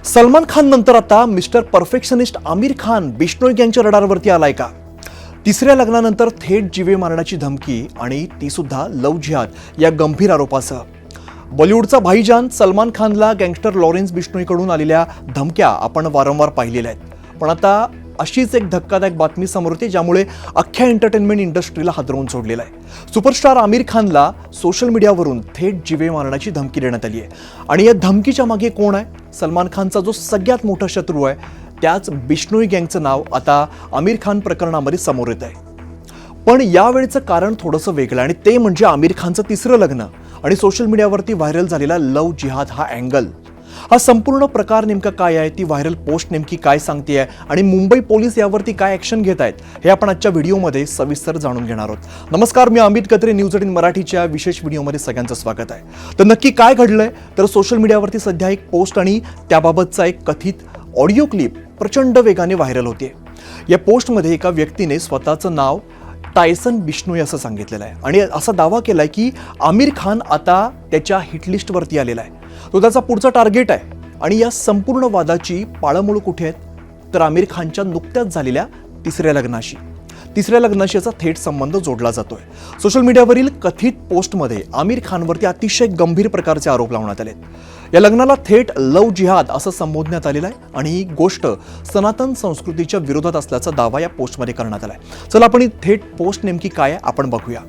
सलमान खान नंतर आता mister perfectionist Aamir Khan Bishnoi गँगच्या रडारवरती आलाय का? तिसऱ्या लग्नानंतर थेट जीवे मारण्याची धमकी आणि ती सुद्धा लव्ह जिहाद या गंभीर आरोपासह बॉलिवूडचा भाईजान सलमान खानला गँगस्टर लॉरेन्स बिश्नोईकडून आलेल्या धमक्या आपण वारंवार पाहिलेल्या आहेत. पण आता अशीच एक धक्कादायक बातमी समोर येते ज्यामुळे अख्ख्या एंटरटेनमेंट इंडस्ट्रीला हादरवून सोडलेला आहे. सुपरस्टार आमिर खानला सोशल मीडियावरून थेट जीवे मारण्याची धमकी देण्यात आली आहे. आणि या धमकीच्या मागे कोण आहे? सलमान खानचा जो सगळ्यात मोठा शत्रू आहे त्याच बिश्नोई गँगचं नाव आता आमिर खान प्रकरणामध्ये समोर येत आहे. पण यावेळचं कारण थोडंसं वेगळं आणि ते म्हणजे आमिर खानचं तिसरं लग्न आणि सोशल मीडियावरती व्हायरल झालेला लव्ह जिहाद हा अँगल. हा संपूर्ण प्रकार नेमका काय आहे, ती व्हायरल पोस्ट नेमकी काय सांगतेय आणि मुंबई पोलीस यावरती काय ॲक्शन घेत आहेत हे आपण आजच्या व्हिडिओमध्ये सविस्तर जाणून घेणार आहोत. नमस्कार, मी अमित कत्रे. न्यूज 18 मराठीच्या विशेष व्हिडिओमध्ये सगळ्यांचं स्वागत आहे. तर नक्की काय घडलंय? तर सोशल मीडियावरती सध्या एक पोस्ट आणि त्याबाबतचा एक कथित ऑडिओ क्लिप प्रचंड वेगाने व्हायरल होते. या पोस्टमध्ये एका व्यक्तीने स्वतःचं नाव टायसन बिश्नोई असं सांगितलेलं आहे आणि असा दावा केलाय की आमिर खान आता त्याच्या हिटलिस्टवरती आलेला आहे. तो त्याचा पुढचा टार्गेट आहे. आणि या संपूर्ण वादाची पाळंमुळं कुठे आहेत? तर आमिर खानच्या नुकत्याच झालेल्या तिसऱ्या लग्नाशी याचा थेट संबंध जोडला जातोय. सोशल मीडियावरील कथित पोस्टमध्ये आमिर खानवरती अतिशय गंभीर प्रकारचे आरोप लावण्यात आलेत. या लग्नाला थेट लव्ह जिहाद असं संबोधण्यात आलेलं आहे आणि ही गोष्ट सनातन संस्कृतीच्या विरोधात असल्याचा दावा या पोस्टमध्ये करण्यात आला आहे. चला आपण ही थेट पोस्ट नेमकी काय आहे आपण बघूया.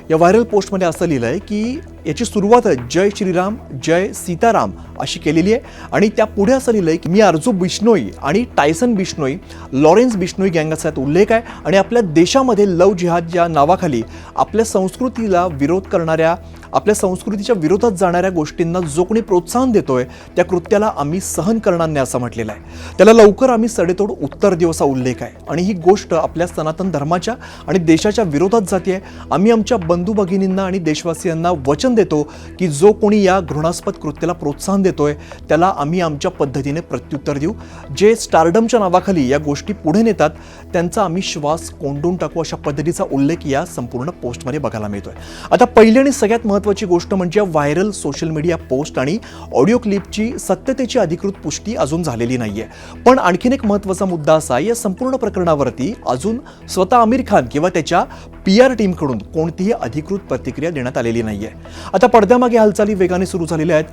या व्हायरल पोस्टमध्ये असं लिहिलं आहे की याची सुरुवात जय श्रीराम जय सीताराम अशी केलेली आहे आणि त्या पुढे असं लिहिलं आहे की मी अर्जू बिश्नोई आणि टायसन बिश्नोई लॉरेन्स बिश्नोई गँगचा उल्लेख आहे आणि आपल्या देशामध्ये लव्ह जिहाद या नावाखाली आपल्या संस्कृतीला विरोध करणाऱ्या, आपल्या संस्कृतीच्या विरोधात जाणाऱ्या गोष्टींना जो कोणी प्रोत्साहन देतोय त्या कृत्याला आम्ही सहन करणार नाही असं म्हटलेलं आहे. त्याला लवकर आम्ही सडेतोड उत्तर देऊ असा उल्लेख आहे आणि ही गोष्ट आपल्या सनातन धर्माच्या आणि देशाच्या विरोधात जाते. आम्ही आमच्या बंधू भगिनींना आणि देशवासियांना वचन देतो की जो कोणी या घृणास्पद कृत्याला प्रोत्साहन देतोय त्याला आम्ही आमच्या पद्धतीने प्रत्युत्तर देऊ. जे स्टारडमच्या नावाखाली या गोष्टी पुढे नेतात त्यांचा आम्ही श्वास कोंडून टाकू अशा पद्धतीचा उल्लेख या संपूर्ण पोस्टमध्ये बघायला मिळतोय. आता पहिली आणि सगळ्यात महत्त्वाची गोष्ट म्हणजे व्हायरल सोशल मीडिया पोस्ट आणि ऑडिओ क्लिपची सत्यतेची अधिकृत पुष्टी अजून झालेली नाहीये. पण आणखीन एक महत्त्वाचा मुद्दा असा, या संपूर्ण प्रकरणावरती अजून स्वतः आमिर खान किंवा त्याच्या PR टीमकडून कोणतीही अधिकृत प्रतिक्रिया देण्यात आलेली नाहीये. आता पडद्यामागे हालचाली वेगाने सुरू झालेल्या आहेत.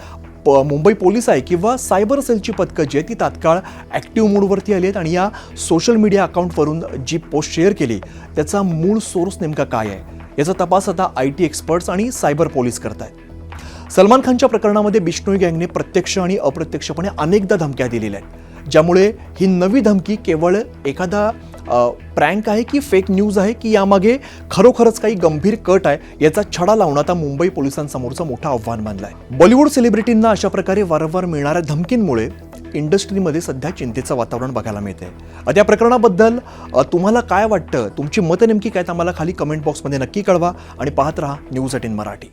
मुंबई पोलीस आहे किंवा सायबर सेलची पथकं जी आहेत ती तात्काळ ॲक्टिव्ह मोडवरती आली आहेत आणि या सोशल मीडिया अकाउंटवरून जी पोस्ट शेअर केली त्याचा मूळ सोर्स नेमका काय आहे याचा तपास आता IT एक्सपर्ट्स आणि सायबर पोलीस करत आहेत. सलमान खानच्या प्रकरणामध्ये बिश्नोई गँगने प्रत्यक्ष आणि अप्रत्यक्षपणे अनेकदा धमक्या दिलेल्या आहेत, ज्यामुळे ही नवी धमकी केवळ एखादा प्रँक आहे की फेक न्यूज आहे की यामागे खरोखरच काही गंभीर कट आहे याचा छडा लावून आता मुंबई पोलिसांसमोरचं मोठं आव्हान बनलं आहे. बॉलिवूड सेलिब्रिटींना अशा प्रकारे वारंवार मिळणाऱ्या धमकींमुळे इंडस्ट्रीमध्ये सध्या चिंतेचं वातावरण बघायला मिळते. त्या प्रकरणाबद्दल तुम्हाला काय वाटतं? तुमची मतं नेमकी काय? आम्हाला खाली कमेंट बॉक्समध्ये नक्की कळवा आणि पाहत राहा न्यूज 18 मराठी.